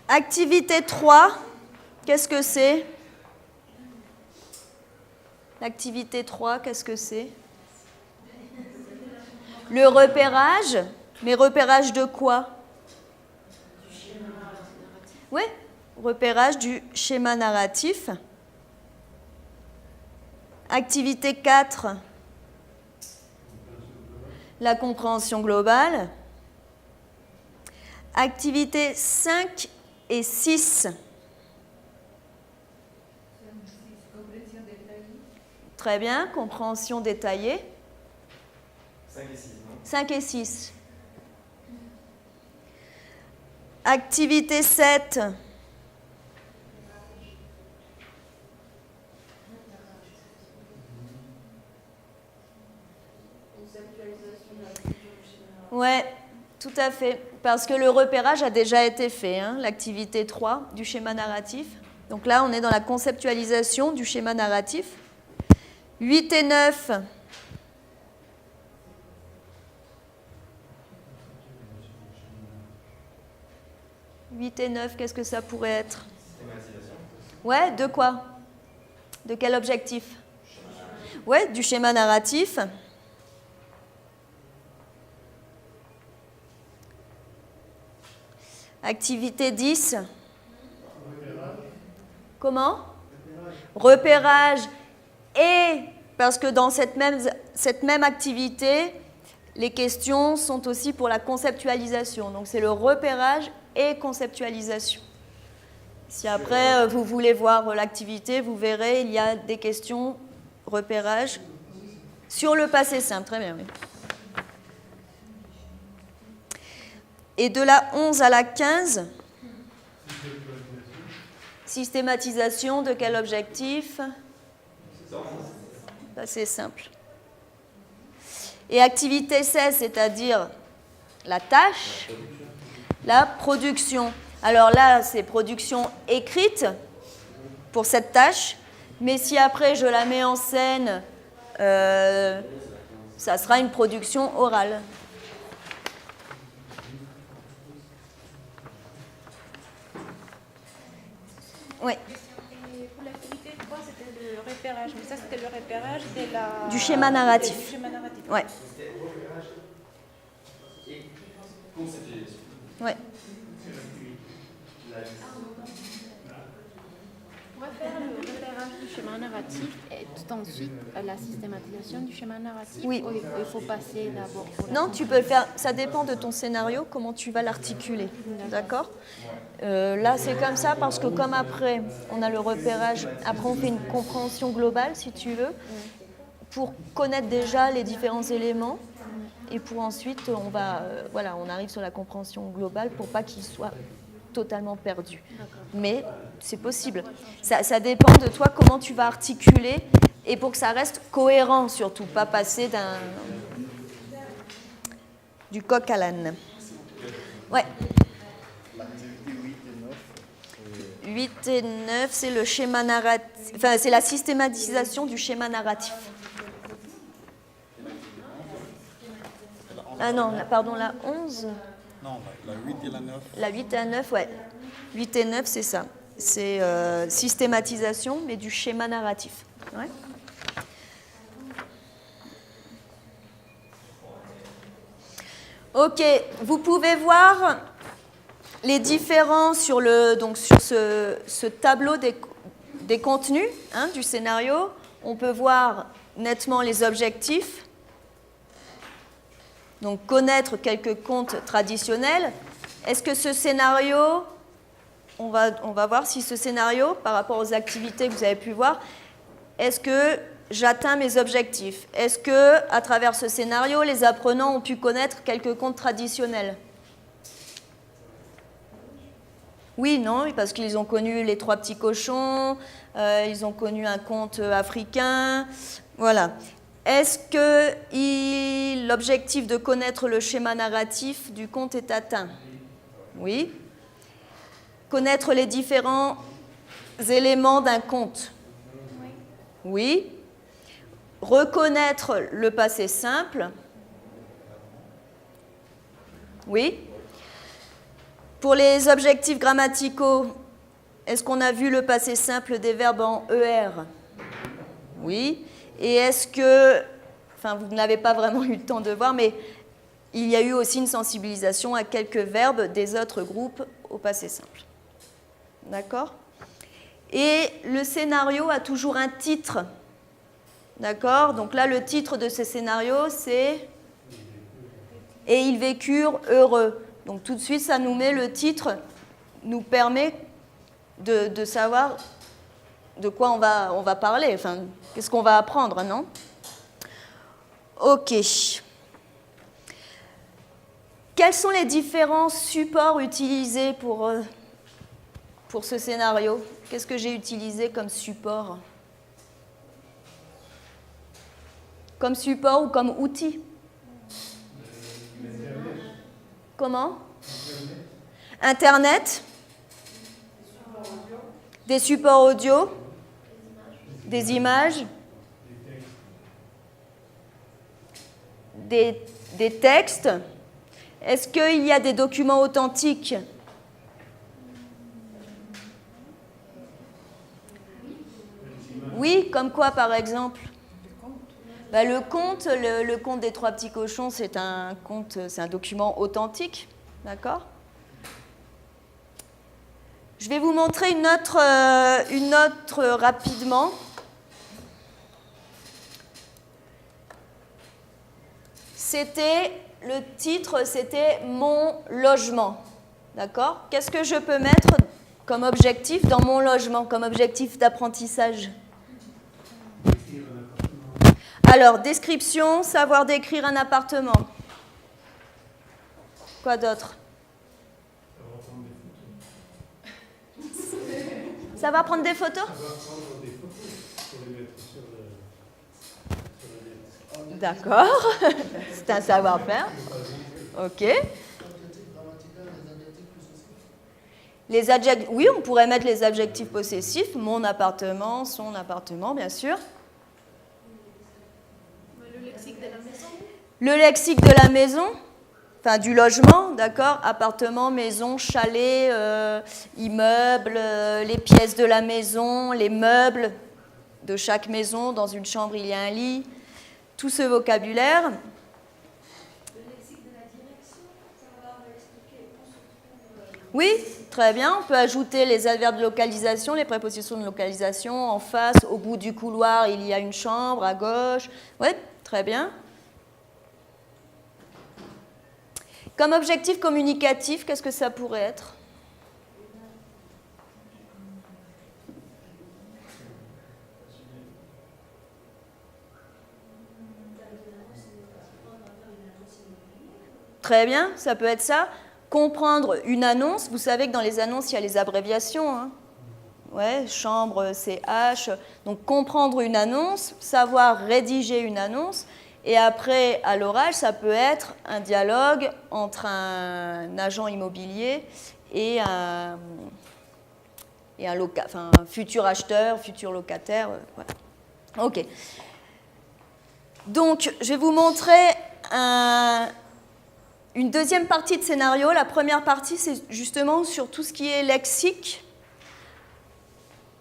Activité 3, qu'est-ce que c'est? L'activité 3, qu'est-ce que c'est? Le repérage, mais repérage de quoi? Oui, repérage du schéma narratif. Activité 4, la compréhension globale. Activité 5 et 6. Très bien, compréhension détaillée. 5 et 6, non? 5 et 6. Activité 7. Ouais, tout à fait. Parce que le repérage a déjà été fait, hein, l'activité 3 du schéma narratif. Donc là, on est dans la conceptualisation du schéma narratif. 8 et 9. « 8 et 9, qu'est-ce que ça pourrait être? » Ouais, de quoi? De quel objectif? Ouais, du schéma narratif. Activité 10. Comment? Repérage. Et parce que dans cette même activité, les questions sont aussi pour la conceptualisation. Donc c'est le repérage et conceptualisation. Si après vous voulez voir l'activité, vous verrez, il y a des questions repérage sur le passé simple. Très bien, oui. Et de la 11 à la 15, systématisation de quel objectif? C'est simple. Et activité 16, c'est-à-dire la tâche, la production. Alors là, c'est production écrite pour cette tâche, mais si après je la mets en scène, ça sera une production orale. Oui. Et pour l'activité 3, c'était le repérage, mais ça, c'était le repérage de la... Du schéma narratif. Du schéma narratif. Oui. Oui. On va faire le repérage du schéma narratif et tout ensuite la systématisation du schéma narratif. Oui. Ou il faut passer d'abord pour la Non, tu peux le faire. Ça dépend de ton scénario, comment tu vas l'articuler. D'accord? Là, c'est comme ça parce que comme après, on a le repérage, après on fait une compréhension globale, si tu veux, pour connaître déjà les différents éléments. Et pour ensuite, on arrive sur la compréhension globale pour pas qu'il soit totalement perdu. Mais c'est possible. Ça dépend de toi comment tu vas articuler et pour que ça reste cohérent surtout, pas passer du coq à l'âne. Ouais. 8 et 9, c'est le schéma narratif. Enfin, c'est la systématisation du schéma narratif. Ah non, pardon, la 11. Non, la 8 et la 9. La 8 et la 9, ouais. 8 et 9, c'est ça. C'est systématisation, mais du schéma narratif. Ouais. Ok, vous pouvez voir les différences sur ce tableau des contenus du scénario. On peut voir nettement les objectifs. Donc, connaître quelques contes traditionnels. Est-ce que ce scénario, on va voir si ce scénario, par rapport aux activités que vous avez pu voir, est-ce que j'atteins mes objectifs? Est-ce que, à travers ce scénario, les apprenants ont pu connaître quelques contes traditionnels? Oui, non, parce qu'ils ont connu les 3 petits cochons, ils ont connu un conte africain, voilà. Est-ce que l'objectif de connaître le schéma narratif du conte est atteint? Oui. Connaître les différents éléments d'un conte? Oui. Reconnaître le passé simple? Oui. Pour les objectifs grammaticaux, est-ce qu'on a vu le passé simple des verbes en ER? Oui. Et est-ce que, enfin vous n'avez pas vraiment eu le temps de voir, mais il y a eu aussi une sensibilisation à quelques verbes des autres groupes au passé simple. D'accord? Et le scénario a toujours un titre. D'accord? Donc là, le titre de ce scénario, c'est « Et ils vécurent heureux ». Donc tout de suite, ça nous met le titre, nous permet de savoir de quoi on va parler, enfin, qu'est-ce qu'on va apprendre, non? Ok. Quels sont les différents supports utilisés pour ce scénario? Qu'est-ce que j'ai utilisé comme support? Comme support ou comme outil? Comment? Internet? Des supports audio? Des images? Des textes? Est-ce qu'il y a des documents authentiques? Oui, comme quoi par exemple? Le conte, le conte des 3 petits cochons, c'est un conte, c'est un document authentique, d'accord? Je vais vous montrer une autre rapidement. Le titre, c'était « Mon logement ». D'accord? Qu'est-ce que je peux mettre comme objectif dans mon logement, comme objectif d'apprentissage? Alors, description, savoir décrire un appartement. Quoi d'autre? Ça va prendre des photos? D'accord, c'est un savoir-faire. Ok. Les adjectifs, oui, on pourrait mettre les adjectifs possessifs, mon appartement, son appartement, bien sûr. Le lexique de la maison. Le lexique de la maison, enfin du logement, d'accord, appartement, maison, chalet, immeuble, les pièces de la maison, les meubles de chaque maison, dans une chambre il y a un lit, tout ce vocabulaire. Le lexique de la direction, ça va expliquer où se trouve. Oui, très bien, on peut ajouter les adverbes de localisation, les prépositions de localisation, en face, au bout du couloir, il y a une chambre, à gauche, oui, très bien. Comme objectif communicatif, qu'est-ce que ça pourrait être? Très bien, ça peut être ça. Comprendre une annonce, vous savez que dans les annonces, il y a les abréviations. Hein. Ouais, chambre, CH. Donc comprendre une annonce, savoir rédiger une annonce. Et après, à l'oral, ça peut être un dialogue entre un agent immobilier et un futur acheteur, futur locataire. Voilà. OK. Donc, je vais vous montrer une deuxième partie de scénario. La première partie, c'est justement sur tout ce qui est lexique,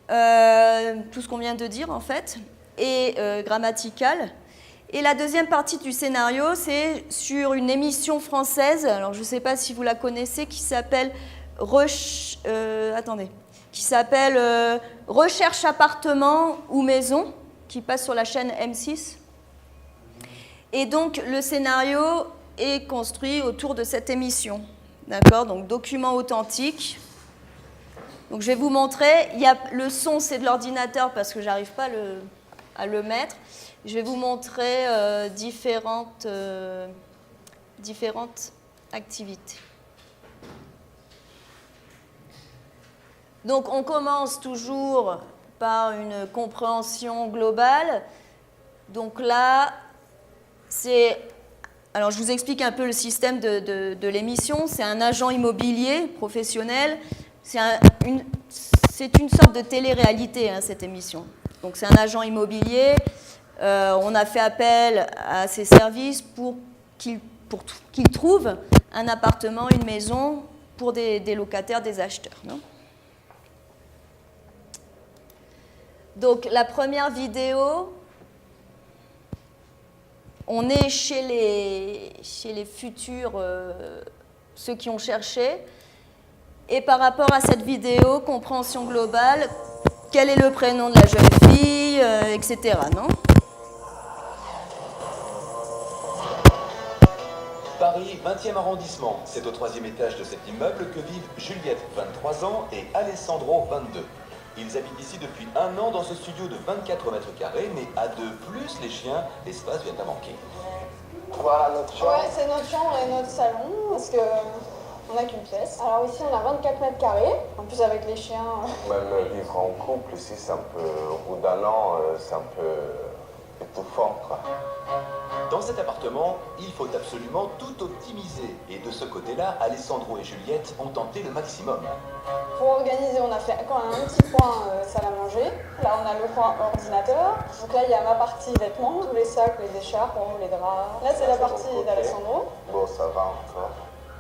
tout ce qu'on vient de dire, en fait, et grammatical. Et la deuxième partie du scénario, c'est sur une émission française, alors je ne sais pas si vous la connaissez, qui s'appelle Recherche appartement ou maison, qui passe sur la chaîne M6. Et donc, le scénario est construit autour de cette émission. D'accord? Donc, document authentique. Donc, je vais vous montrer. Le son, c'est de l'ordinateur parce que je n'arrive pas à le mettre. Je vais vous montrer différentes activités. Donc, on commence toujours par une compréhension globale. Donc là, alors, je vous explique un peu le système de l'émission. C'est un agent immobilier professionnel. C'est une sorte de télé-réalité, hein, cette émission. Donc, c'est un agent immobilier. On a fait appel à ses services pour qu'il trouve un appartement, une maison pour des locataires, des acheteurs. Non ? Donc, la première vidéo, on est chez les futurs, ceux qui ont cherché. Et par rapport à cette vidéo, compréhension globale, quel est le prénom de la jeune fille, etc. Non ? Paris, 20e arrondissement. C'est au 3e étage de cet immeuble que vivent Juliette, 23 ans, et Alessandro, 22. Ils habitent ici depuis 1 an dans ce studio de 24 mètres carrés, mais à 2 plus les chiens, l'espace vient à manquer. Voilà notre chambre. Ouais, c'est notre chambre et notre salon, parce que on n'a qu'une pièce. Alors ici, on a 24 mètres carrés, en plus avec les chiens. Même vivre en couple ici, c'est un peu, au bout d'1 an, c'est un peu étouffant, quoi. Dans cet appartement, il faut absolument tout optimiser. Et de ce côté-là, Alessandro et Juliette ont tenté le maximum. Pour organiser, on a fait quand même un petit coin salle à manger. Là, on a le coin ordinateur. Donc là, il y a ma partie vêtements, tous les sacs, les écharpes, les draps. Là, c'est la partie d'Alessandro. Bon, ça va encore.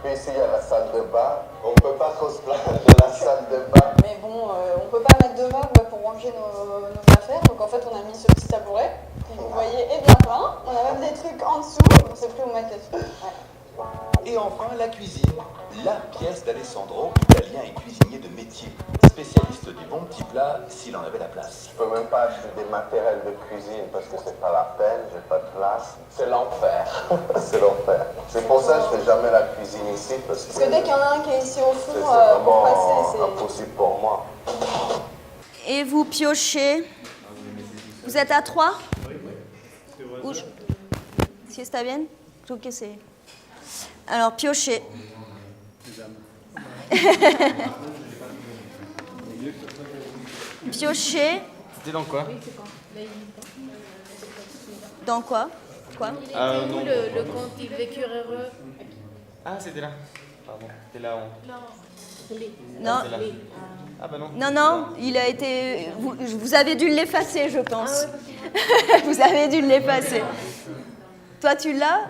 Puis ici, il y a la salle de bain. On ne peut pas trop se plaindre de la salle de bain. Mais bon, on ne peut pas mettre de meubles pour ranger nos affaires. Donc en fait, on a mis ce petit tabouret. Qui, vous voyez, est bien plein. On a même des trucs en dessous. On ne sait plus où mettre les trucs. Ouais. Et enfin, la cuisine. La pièce d'Alessandro, italien et cuisinier de métier. Spécialiste du bon petit plat, s'il en avait la place. Je peux même pas acheter des matériels de cuisine parce que c'est pas la peine, j'ai pas de place. C'est l'enfer. C'est l'enfer. C'est pour ça que je fais jamais la cuisine ici. Parce que dès qu'il y en a un qui est ici au fond, c'est vraiment pour passer, c'est impossible pour moi. Et vous piochez. Vous êtes à 3 ? Oui. Si está bien? Creo que sí. Alors, piochez. Piochez. C'était dans quoi? Dans quoi? Quoi? Non. Le compte Ils vécurent heureux. Ah, c'était là. Pardon, c'était là. Non. C'était là. Ah bah non. Non, non, il a été... Vous avez dû l'effacer, je pense. Vous avez dû l'effacer. Toi, tu l'as?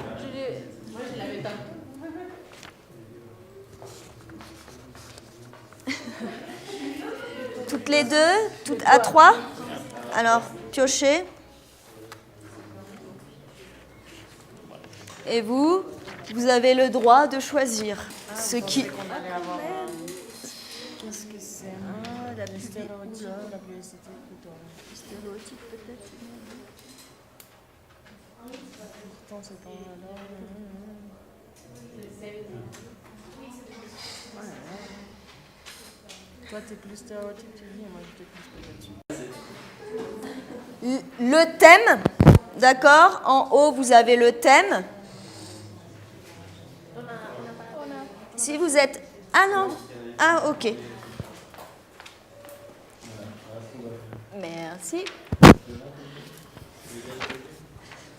Moi, je l'avais pas. Toutes les deux? Toutes à 3? Alors, piochez. Et vous avez le droit de choisir ce qui... Qu'est-ce que c'est? La stéréotype, la publicité plutôt. Stéréotype peut-être. Pourtant, c'est pas alors. Toi, t'es plus stéréotype, tu dis, et moi, j'étais plus là-dessus. Le thème, d'accord? En haut, vous avez le thème. Si vous êtes... Ah non. Ah, ok. Merci.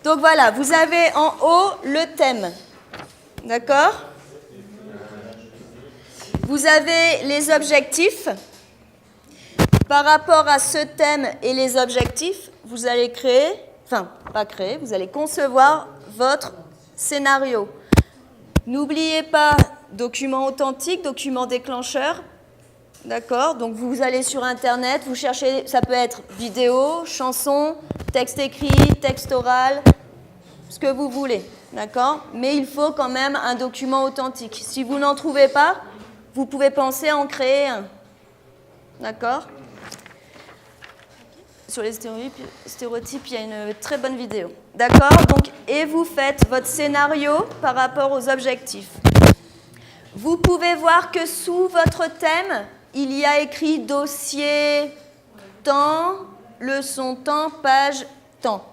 Donc voilà, vous avez en haut le thème. D'accord? Vous avez les objectifs. Par rapport à ce thème et les objectifs, vous allez créer, enfin, pas créer, vous allez concevoir votre scénario. N'oubliez pas document authentique, document déclencheur. D'accord? Donc vous allez sur Internet, vous cherchez, ça peut être vidéo, chanson, texte écrit, texte oral, ce que vous voulez. D'accord? Mais il faut quand même un document authentique. Si vous n'en trouvez pas, vous pouvez penser à en créer un. D'accord? Sur les stéréotypes, il y a une très bonne vidéo. D'accord? Donc, et vous faites votre scénario par rapport aux objectifs. Vous pouvez voir que sous votre thème, il y a écrit dossier, temps, leçon temps, page temps,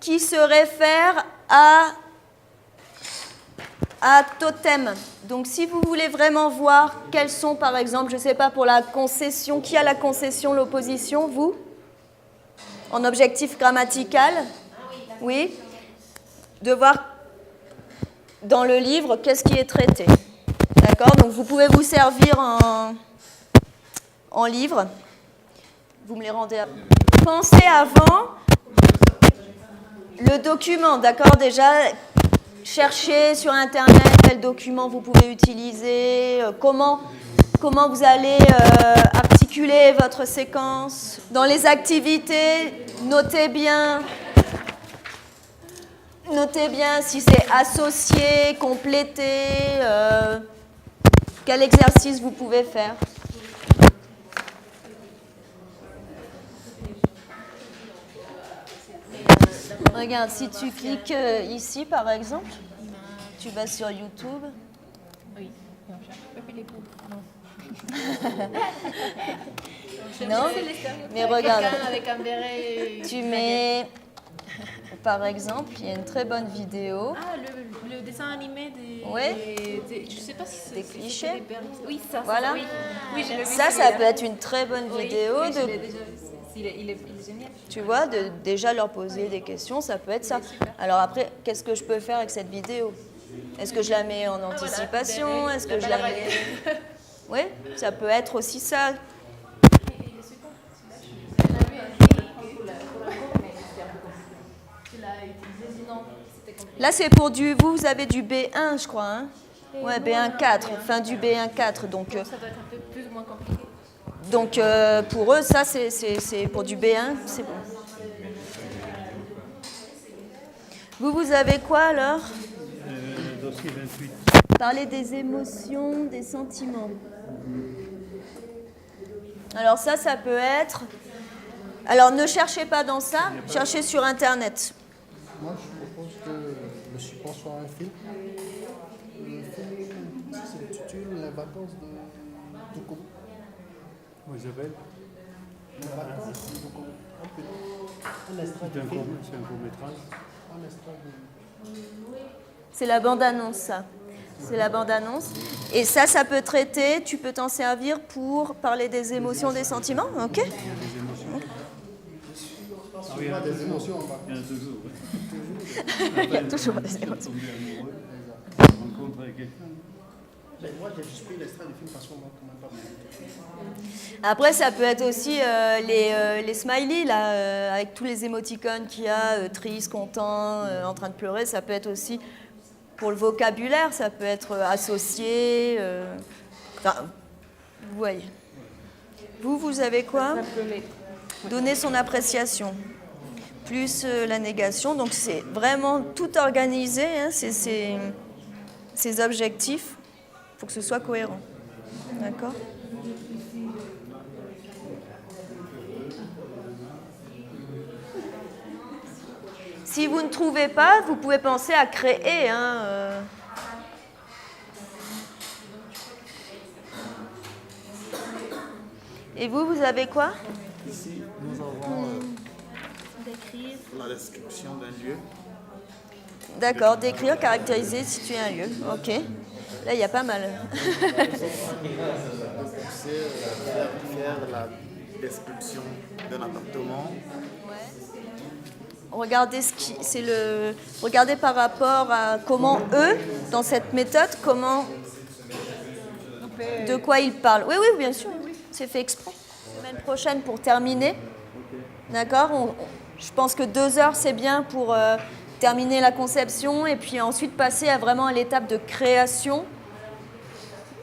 qui se réfère à totem. Donc si vous voulez vraiment voir quels sont, par exemple, je ne sais pas, pour la concession, qui a la concession, l'opposition, vous? En objectif grammatical? Oui. De voir dans le livre qu'est-ce qui est traité. D'accord? Donc vous pouvez vous servir en livre. Vous me les rendez après. Pensez avant le document, d'accord? Déjà, cherchez sur Internet quel document vous pouvez utiliser, comment vous allez articuler votre séquence. Dans les activités, notez bien si c'est associé, complété, quel exercice vous pouvez faire. Regarde, si tu cliques ici, par exemple, tu vas sur YouTube. Oui, non, je peux les coups. Non. Non, mais regarde, avec un béret. tu mets, par exemple, il y a une très bonne vidéo. Ah, le dessin animé des... Oui. Je ne sais pas si c'est... Des clichés. Oui, ça. Voilà. Oui, oui, je l'ai vu. Ça peut être une très bonne vidéo. Oui, je l'ai déjà vu. Il est génial. Tu vois, de déjà leur poser des questions, ça peut être ça. Alors après, qu'est-ce que je peux faire avec cette vidéo? Est-ce que je la mets en anticipation? Est-ce que je la mets... Oui, ça peut être aussi ça. Là, c'est pour du... Vous avez du B1, je crois. Hein? Ouais, B1 4, fin du B1 4. Donc, ça doit être un peu plus ou moins compliqué. Donc, pour eux, ça, c'est pour du B1, c'est bon. Vous avez quoi, alors? Dossier 28. Parler des émotions, des sentiments. Alors ça peut être... Alors, ne cherchez pas dans ça, cherchez sur Internet. Moi, je propose que le support soit un film. Le film s'intitule Les vacances de Togo. Isabelle? Les vacances de Togo. Un extrait C'est du film. un court-métrage. Un extrait du... C'est la bande-annonce, ça. C'est la bande-annonce. Et ça peut traiter, tu peux t'en servir pour parler des émotions, des sentiments, ok? Des émotions. Il y a des émotions en vacances. Il y en a toujours. Il y a toujours des émotions. Rencontre avec quelqu'un. Mais moi, j'ai juste pris l'extrait du film parce qu'on m'a quand même pas bien. Après, ça peut être aussi les smileys, là, avec tous les émoticônes qu'il y a, triste, content, en train de pleurer. Ça peut être aussi, pour le vocabulaire, ça peut être associé. Enfin, vous voyez. Vous avez quoi? Donner son appréciation. Plus la négation. Donc, c'est vraiment tout organisé, hein, ces objectifs. Il faut que ce soit cohérent. D'accord? Si vous ne trouvez pas, vous pouvez penser à créer. Hein, Et vous avez quoi? Ici, nous avons la description d'un lieu. D'accord, décrire, caractériser, situer un lieu. Ok. Là, il y a pas mal. C'est faire la description d'un appartement. Regardez regardez par rapport à comment eux, dans cette méthode, de quoi ils parlent. Oui, bien sûr. C'est fait exprès. Semaine prochaine pour terminer. D'accord. Je pense que 2 heures, c'est bien pour terminer la conception et puis ensuite passer vraiment à l'étape de création.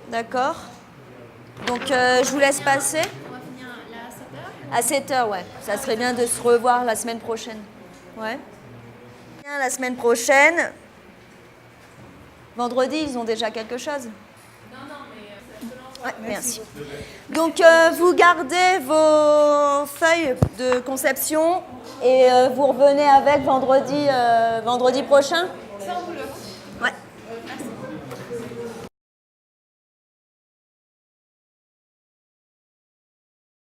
D'accord. Donc, je vous laisse passer. On va finir là À à 7h. 7 heures, ouais. Ça serait bien de se revoir la semaine prochaine. Ouais. Bien, la semaine prochaine. Vendredi, ils ont déjà quelque chose. Ouais, merci. Donc, vous gardez vos feuilles de conception et vous revenez avec vendredi prochain. Ça, on vous le